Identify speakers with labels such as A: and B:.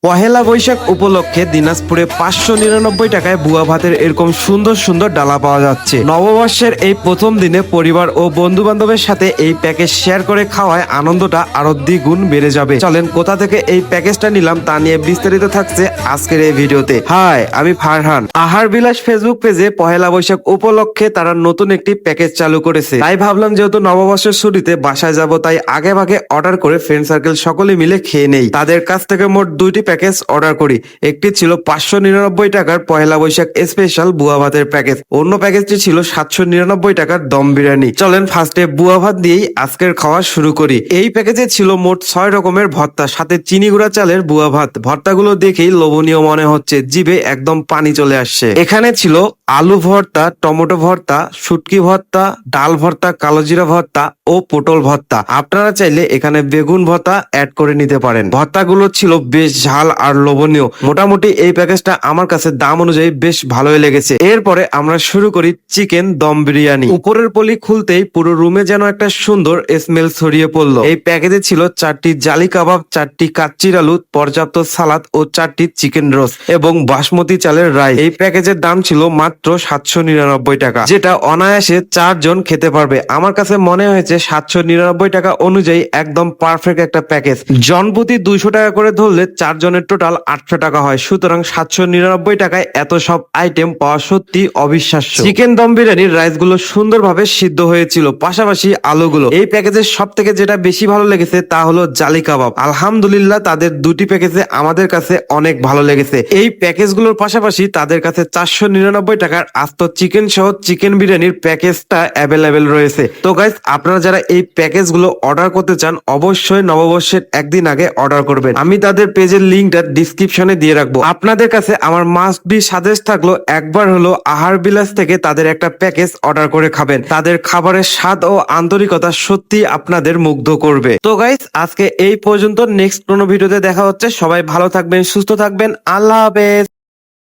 A: পহেলা বৈশাখ উপলক্ষে দিনাজপুরে 599 টাকায় বুয়া ভাতের এরকম সুন্দর সুন্দর ডালা পাওয়া যাচ্ছে। নববর্ষের এই প্রথম দিনে পরিবার ও বন্ধু বান্ধবের সাথে এই প্যাকেজ শেয়ার করে খাওয়ায় আনন্দটা আরো দ্বিগুণ বেড়ে যাবে। চলেন কোথা থেকে এই প্যাকেজটা নিলাম তা নিয়ে বিস্তারিত থাকছে আজকের এই ভিডিওতে। হাই, আমি ফারহান। আহার বিলাস ফেসবুক পেজে পহেলা বৈশাখ উপলক্ষে তারা নতুন একটি প্যাকেজ চালু করেছে। তাই ভাবলাম যেহেতু নববর্ষের ছুটিতে বাসায় যাব, তাই আগে ভাগে অর্ডার করে ফ্রেন্ড সার্কেল সকলে মিলে খেয়ে নেই। তাদের কাছ থেকে মোট দুইটি প্যাকেজ অর্ডার করি। একটি ছিল 599 টাকার পহেলা বৈশাখ স্পেশাল বুয়া ভাতের প্যাকেজ, অন্য প্যাকেজটি ছিল 799 টাকার দম বিরিয়ানি। চলেন ফার্স্টে বুয়া ভাত দিয়েই আজকের খাওয়া শুরু করি। এই প্যাকেজে ছিল মোট 6 রকমের ভর্তা, সাথে চিনি গুঁড়া চালের বুয়া ভাত। ভর্তাগুলো দেখেই লোভনীয় মনে হচ্ছে, জিভে একদম পানি চলে আসছে। এখানে ছিল আলু ভর্তা, টমেটো ভর্তা, শুটকি ভর্তা, ডাল ভর্তা, কালোজিরা ভর্তা ও পটল ভর্তা। আপনারা চাইলে এখানে বেগুন ভর্তা অ্যাড করে নিতে পারেন। ভর্তাগুলো ছিল বেশ ঝাল আর লোভনীয়। মোটামুটি এই প্যাকেজটা আমার কাছে দাম অনুযায়ী বেশ ভালোই লেগেছে। এরপরে আমরা শুরু করি চিকেন দম বিরিয়ানি। উপরের পলি খুলতেই পুরো রুমে যেন একটা সুন্দর স্মেল ছড়িয়ে পড়লো। এই প্যাকেজে ছিল 4টি জালি কাবাব, 4টি কাচ্চির আলু, পর্যাপ্ত সালাদ ও 4টি চিকেন রোস্ট এবং বাসমতি চালের রাইস। এই প্যাকেজের দাম ছিল মাত্র 799 টাকা, যেটা অনায়াসে 4 জন খেতে পারবে। আমার কাছে মনে হয়েছে 799 টাকা অনুযায়ী একদম পারফেক্ট একটা প্যাকেজ। জনপ্রতি 200 টাকা করে ধরলে 4 জনের টোটাল 800 টাকা হয়। সুতরাং 799 টাকায় এত সব আইটেম পাওয়া সত্যি অবিশ্বাস্য। চিকেন দম বিরিয়ানির রাইস গুলো সুন্দরভাবে সিদ্ধ হয়েছিল, পাশাপাশি আলুগুলো। এই প্যাকেজের সব থেকে যেটা বেশি ভালো লেগেছে তা হলো জালি কাবাব। আলহামদুলিল্লাহ, তাদের দুটি প্যাকেজে আমাদের কাছে অনেক ভালো লেগেছে। এই প্যাকেজগুলোর পাশাপাশি তাদের কাছে 499 টাকার আস্ত চিকেন সহ চিকেন বিরিয়ানির প্যাকেজটা অ্যাভেলেবেল রয়েছে। তো গাইস, আপনারা যারা এই প্যাকেজগুলো অর্ডার করতে চান, অবশ্যই নববর্ষের একদিন আগে অর্ডার করবেন। আমি তাদের পেজের লিঙ্কটা ডিসক্রিপশনে দিয়ে রাখবো। আপনাদের কাছে আমার মাস্ট বি সাজেস্ট থাকলো, একবার হলো আহার বিলাস থেকে তাদের একটা প্যাকেজ অর্ডার করে খাবেন। তাদের খাবারের স্বাদ ও আন্তরিকতা সত্যি আপনাদের মুগ্ধ করবে। তো গাইস, আজকে এই পর্যন্ত। নেক্সট কোনো ভিডিওতে দেখা হচ্ছে। সবাই ভালো থাকবেন, সুস্থ থাকবেন। আল্লাহ হাফেজ।